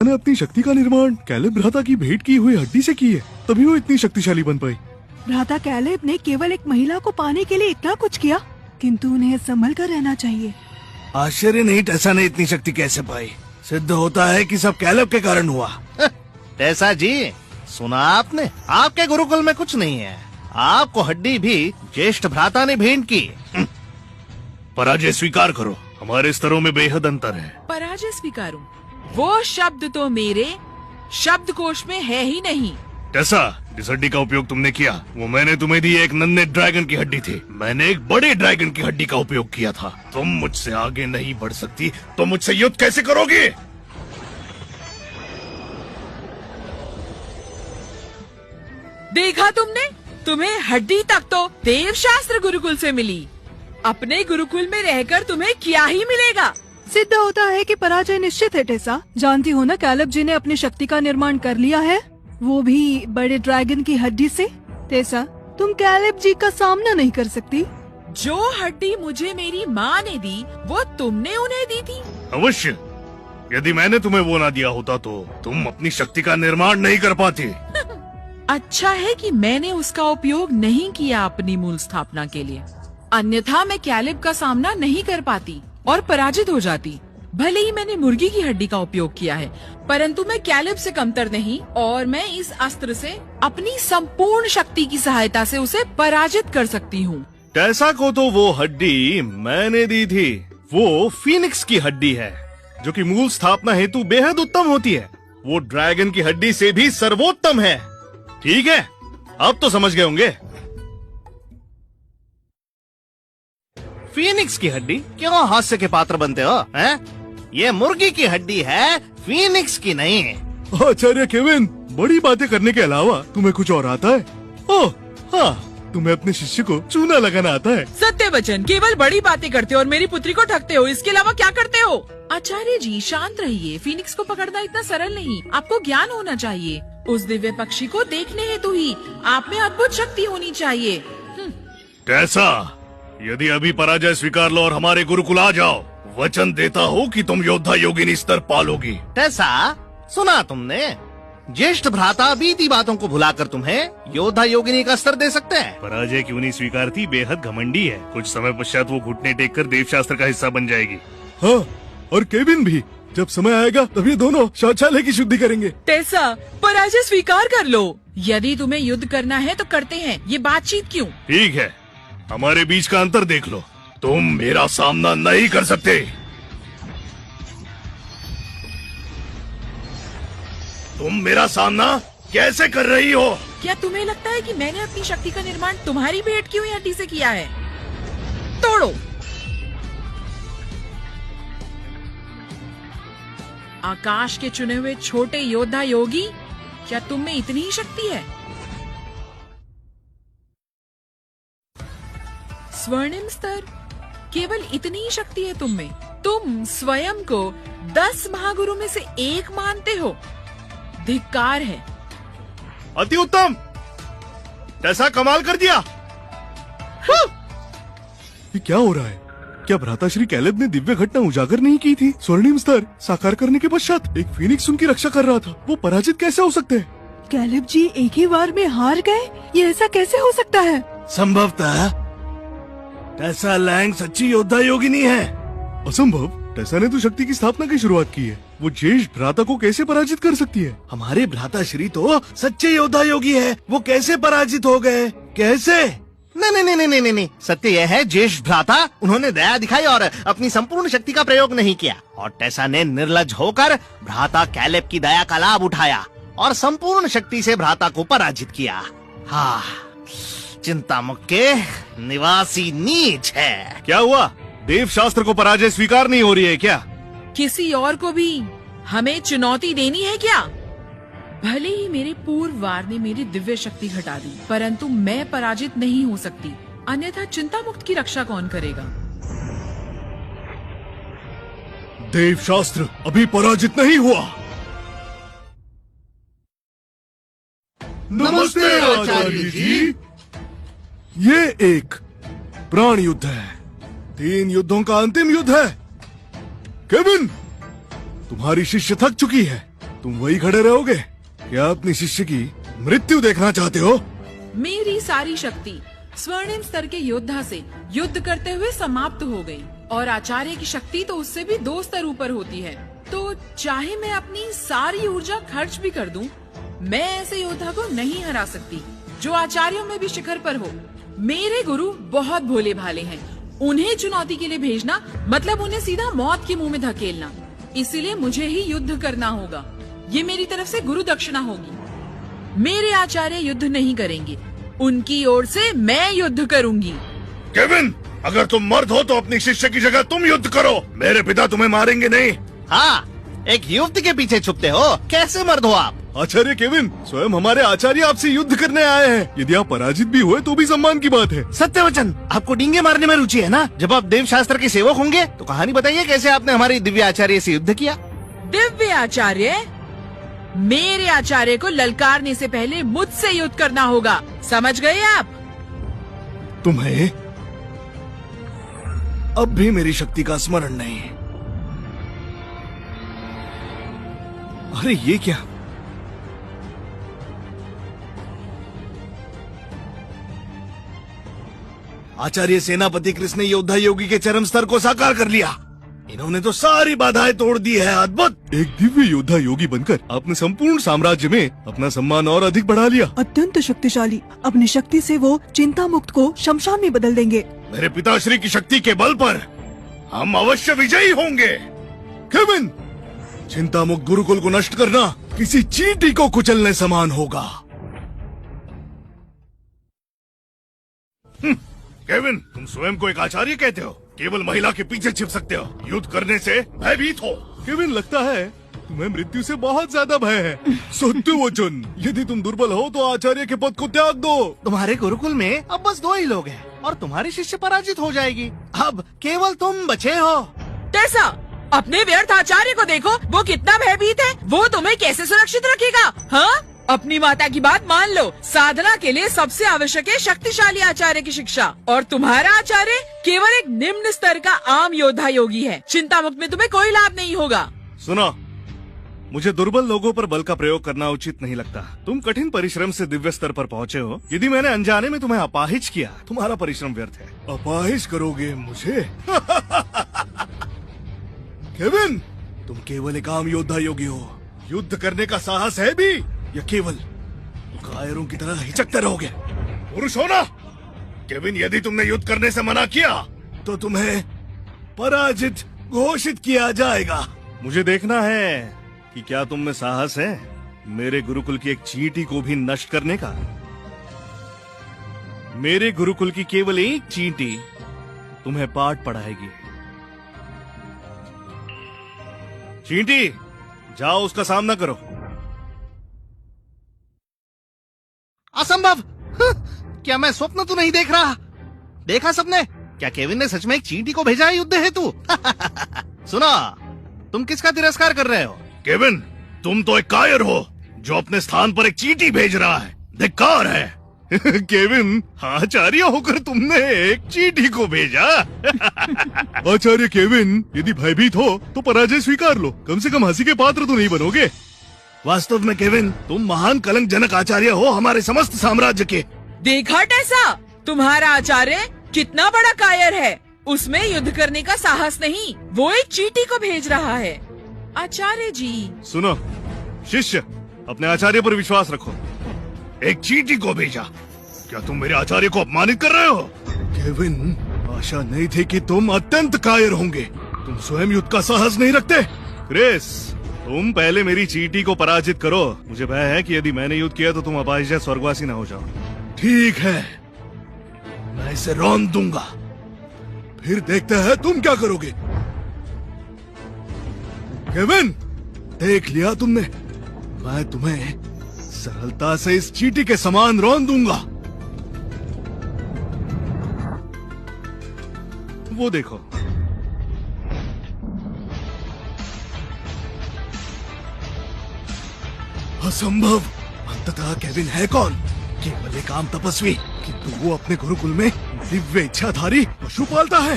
ने अपनी शक्ति का निर्माण कैलेब भ्राता की भेंट की हुई हड्डी से की है, तभी वो इतनी शक्तिशाली बन पाई। भ्राता कैलेब ने केवल एक महिला को पाने के लिए इतना कुछ किया, किंतु उन्हें संभल कर रहना चाहिए। आश्चर्य नहीं टेसा ने इतनी शक्ति कैसे पाई। सिद्ध होता है कि सब कैलेब के कारण हुआ। टेसा जी, सुना आपने? आपके गुरुकुल में कुछ नहीं है, आपको हड्डी भी ज्येष्ठ भ्राता ने भेंट की। पराजय स्वीकार करो, हमारे स्तरों में बेहद अंतर है। पराजय स्वीकारूं? वो शब्द तो मेरे शब्दकोश में है ही नहीं। टेसा, जिस हड्डी का उपयोग तुमने किया वो मैंने तुम्हें दी एक नन्हे ड्रैगन की हड्डी थी। मैंने एक बड़े ड्रैगन की हड्डी का उपयोग किया था। तुम मुझसे आगे नहीं बढ़ सकती तो मुझसे युद्ध कैसे करोगे? देखा तुमने, तुम्हें हड्डी तक तो देवशास्त्र गुरुकुल से मिली, अपने गुरुकुल में रहकर तुम्हें क्या ही मिलेगा। सिद्ध होता है कि पराजय निश्चित है टेसा। जानती हो ना, कैलेब जी ने अपनी शक्ति का निर्माण कर लिया है, वो भी बड़े ड्रैगन की हड्डी से। टेसा, तुम कैलेब जी का सामना नहीं कर सकती। जो हड्डी मुझे मेरी माँ ने दी वो तुमने उन्हें दी थी। अवश्य, यदि मैंने तुम्हें वो ना दिया होता तो तुम अपनी शक्ति का निर्माण नहीं कर पाती। अच्छा है कि मैंने उसका उपयोग नहीं किया अपनी मूल स्थापना के लिए, अन्यथा मैं कैलेब का सामना नहीं कर पाती और पराजित हो जाती। भले ही मैंने मुर्गी की हड्डी का उपयोग किया है, परंतु मैं कैलेब से कमतर नहीं और मैं इस अस्त्र से अपनी संपूर्ण शक्ति की सहायता से उसे पराजित कर सकती हूँ। टेसा को तो वो हड्डी मैंने दी थी। वो फीनिक्स की हड्डी है जो कि मूल स्थापना हेतु बेहद उत्तम होती है। वो ड्रैगन की हड्डी से भी सर्वोत्तम है। ठीक है, अब तो समझ गए होंगे। फीनिक्स की हड्डी? क्यों हास्य के पात्र बनते हो हैं? ये मुर्गी की हड्डी है, फीनिक्स की नहीं। आचार्य केविन, बड़ी बातें करने के अलावा तुम्हें कुछ और आता है? ओह हाँ, तुम्हें अपने शिष्य को चूना लगाना आता है। सत्य वचन, केवल बड़ी बातें करते हो और मेरी पुत्री को ठगते हो, इसके अलावा क्या करते हो? आचार्य जी शांत रहिए, फीनिक्स को पकड़ना इतना सरल नहीं, आपको ज्ञान होना चाहिए। उस दिव्य पक्षी को देखने हेतु ही आप में अद्भुत शक्ति होनी चाहिए। टेसा, यदि अभी पराजय स्वीकार लो और हमारे गुरुकुल आ जाओ, वचन देता हूँ कि तुम योद्धा योगिनी स्तर पालोगी। टेसा, सुना तुमने? ज्येष्ठ भ्राता बीती बातों को भुलाकर तुम्हें योद्धा योगिनी का स्तर दे सकते हैं। पराजय क्यों नहीं स्वीकारती, बेहद घमंडी है। कुछ समय पश्चात वो घुटने टेक कर देवशास्त्र का हिस्सा बन जाएगी। हाँ, और केविन भी। जब समय आएगा तब ये दोनों शौचालय की शुद्धि करेंगे। टेसा, पराजय स्वीकार कर लो। यदि तुम्हें युद्ध करना है तो करते हैं, ये बातचीत क्यों? ठीक है, हमारे बीच का अंतर देख लो। तुम मेरा सामना नहीं कर सकते। तुम मेरा सामना कैसे कर रही हो? क्या तुम्हें लगता है कि मैंने अपनी शक्ति का निर्माण तुम्हारी भेंट की हुई हड्डी से किया है? तोड़ो। आकाश के चुने हुए छोटे योद्धा योगी, क्या तुम में इतनी ही शक्ति है? स्वर्णिम स्तर, केवल इतनी ही शक्ति है तुम में? तुम स्वयं को 10 महागुरु में से एक मानते हो? धिक्कार है। अति उत्तम, ऐसा कमाल कर दिया। ये क्या हो रहा है? क्या भ्राता श्री कैलेब ने दिव्य घटना उजागर नहीं की थी? स्वर्णिम स्तर साकार करने के पश्चात एक फीनिक्स उनकी रक्षा कर रहा था, वो पराजित कैसे हो सकते हैं? कैलेब जी एक ही बार में हार गए, ये ऐसा कैसे हो सकता है? संभवतः टेसा लैंग सच्ची योद्धा योगिनी है। असंभव, टेसा ने तो शक्ति की स्थापना की शुरुआत की है, वो ज्येष्ठ भ्राता को कैसे पराजित कर सकती है? हमारे भ्राता श्री तो सच्चे योद्धा योगी है, वो कैसे पराजित हो गए? कैसे? नहीं, सत्य यह है ज्येष्ठ भ्राता उन्होंने दया दिखाई और अपनी संपूर्ण शक्ति का प्रयोग नहीं किया, और टेसा ने निर्लज होकर भ्राता कैलेब की दया का लाभ उठाया और संपूर्ण शक्ति से भ्राता को पराजित किया। हाँ, चिंतामुख के निवासी नीच है। क्या हुआ? देव शास्त्र को पराजय स्वीकार नहीं हो रही है क्या? किसी और को भी हमें चुनौती देनी है क्या? भले ही मेरे पूर्व वार ने मेरी दिव्य शक्ति घटा दी, परंतु मैं पराजित नहीं हो सकती, अन्यथा चिंता मुक्त की रक्षा कौन करेगा? देव शास्त्र अभी पराजित नहीं हुआ। नमस्ते आचार्य जी। ये एक प्राण युद्ध है, 3 युद्धों का अंतिम युद्ध है। केविन, तुम्हारी शिष्य थक चुकी है, तुम वही खड़े रहोगे? क्या अपनी शिष्य की मृत्यु देखना चाहते हो? मेरी सारी शक्ति स्वर्णिम स्तर के योद्धा से युद्ध करते हुए समाप्त हो गई और आचार्य की शक्ति तो उससे भी 2 स्तर ऊपर होती है। तो चाहे मैं अपनी सारी ऊर्जा खर्च भी कर दूं, मैं ऐसे योद्धा को नहीं हरा सकती जो आचार्यों में भी शिखर पर हो। मेरे गुरु बहुत भोले भाले हैं, उन्हें चुनौती के लिए भेजना मतलब उन्हें सीधा मौत के मुंह में धकेलना। इसीलिए मुझे ही युद्ध करना होगा। ये मेरी तरफ से गुरु दक्षिणा होगी। मेरे आचार्य युद्ध नहीं करेंगे, उनकी ओर से मैं युद्ध करूंगी। केविन, अगर तुम मर्द हो तो अपनी शिष्य की जगह तुम युद्ध करो। मेरे पिता तुम्हें मारेंगे नहीं। हाँ, एक युवती के पीछे छुपते हो, कैसे मर्द हो आप? आचार्य केविन, स्वयं हमारे आचार्य आपसे युद्ध करने आए हैं। यदि आप पराजित भी हुए तो भी सम्मान की बात है। सत्यवचन, आपको डींगे मारने में रुचि है ना? जब आप देव शास्त्र के सेवक होंगे तो कहानी बताइए कैसे आपने हमारे दिव्य आचार्य से युद्ध किया। दिव्य आचार्य? मेरे आचार्य को ललकारने से पहले मुझसे युद्ध करना होगा, समझ गए आप? तुम्हें अब भी मेरी शक्ति का स्मरण नहीं है। अरे ये क्या? आचार्य सेनापति कृष्ण ने योद्धा योगी के चरम स्तर को साकार कर लिया। इन्होंने तो सारी बाधाएं तोड़ दी है। अद्भुत! एक दिव्य योद्धा योगी बनकर आपने संपूर्ण साम्राज्य में अपना सम्मान और अधिक बढ़ा लिया। अत्यंत शक्तिशाली। अपनी शक्ति से वो चिंता मुक्त को शमशान में बदल देंगे। मेरे पिताश्री की शक्ति के बल पर हम अवश्य विजयी होंगे। केविन, चिंता मुक्त गुरुकुल को नष्ट करना किसी चींटी को कुचलने समान होगा। केविन, तुम स्वयं को एक आचार्य कहते हो, केवल महिला के पीछे छिप सकते हो, युद्ध करने से भयभीत हो। केविन, लगता है तुम्हें मृत्यु से बहुत ज्यादा भय है। सत्यवचन, यदि तुम दुर्बल हो तो आचार्य के पद को त्याग दो। तुम्हारे गुरुकुल में अब बस 2 ही लोग हैं और तुम्हारी शिष्य पराजित हो जाएगी। अब केवल तुम बचे हो। टेसा, अपने व्यर्थ आचार्य को देखो, वो कितना भयभीत है। वो तुम्हें कैसे सुरक्षित रखेगा? हाँ, अपनी माता की बात मान लो। साधना के लिए सबसे आवश्यक है शक्तिशाली आचार्य की शिक्षा, और तुम्हारा आचार्य केवल एक निम्न स्तर का आम योद्धा योगी है। चिंता मुक्त में तुम्हें कोई लाभ नहीं होगा। सुनो, मुझे दुर्बल लोगों पर बल का प्रयोग करना उचित नहीं लगता। तुम कठिन परिश्रम से दिव्य स्तर पर पहुँचे हो। यदि मैंने अनजाने में तुम्हें अपाहिज किया, तुम्हारा परिश्रम व्यर्थ है। अपाहिज करोगे मुझे? केविन, तुम केवल एक आम योद्धा योगी हो। युद्ध करने का साहस है भी या केवल कायरों की तरह हिचकते रहोगे? पुरुष हो ना? केविन, यदि तुमने युद्ध करने से मना किया तो तुम्हें पराजित घोषित किया जाएगा। मुझे देखना है कि क्या तुम में साहस है मेरे गुरुकुल की एक चींटी को भी नष्ट करने का। मेरे गुरुकुल की केवल एक चींटी तुम्हें पाठ पढ़ाएगी। चींटी, जाओ उसका सामना करो। असंभव! क्या मैं स्वप्न तो नहीं देख रहा? देखा सबने? क्या केविन ने सच में एक चींटी को भेजा है युद्ध हेतु? सुनो, तुम किसका तिरस्कार कर रहे हो? केविन, तुम तो एक कायर हो जो अपने स्थान पर एक चींटी भेज रहा है। धिक्कार है। केविन, आचार्य होकर तुमने एक चींटी को भेजा। आचार्य केविन, यदि भयभीत हो तो पराजय स्वीकार लो। कम से कम हंसी के पात्र तो नहीं बनोगे। वास्तव में केविन, तुम महान कलंकजनक आचार्य हो हमारे समस्त साम्राज्य के। देखा टेसा, तुम्हारा आचार्य कितना बड़ा कायर है। उसमें युद्ध करने का साहस नहीं, वो एक चींटी को भेज रहा है। आचार्य जी, सुनो शिष्य, अपने आचार्य पर विश्वास रखो। एक चींटी को भेजा? क्या तुम मेरे आचार्य को अपमानित कर रहे हो? केविन, आशा नहीं थी कि तुम अत्यंत कायर होंगे। तुम स्वयं युद्ध का साहस नहीं रखते। क्रिस, तुम पहले मेरी चींटी को पराजित करो। मुझे भय है कि यदि मैंने युद्ध किया तो तुम अपाहिज स्वर्गवासी न हो जाओ। ठीक है, मैं इसे रौंद दूंगा, फिर देखते हैं तुम क्या करोगे। केविन, देख लिया तुमने, मैं तुम्हें सरलता से इस चींटी के समान रौंद दूंगा। वो देखो, असंभव। अंततः केविन है कौन? केवल एक आम तपस्वी, किंतु वो अपने गुरुकुल में दिव्य इच्छाधारी पशु पालता है।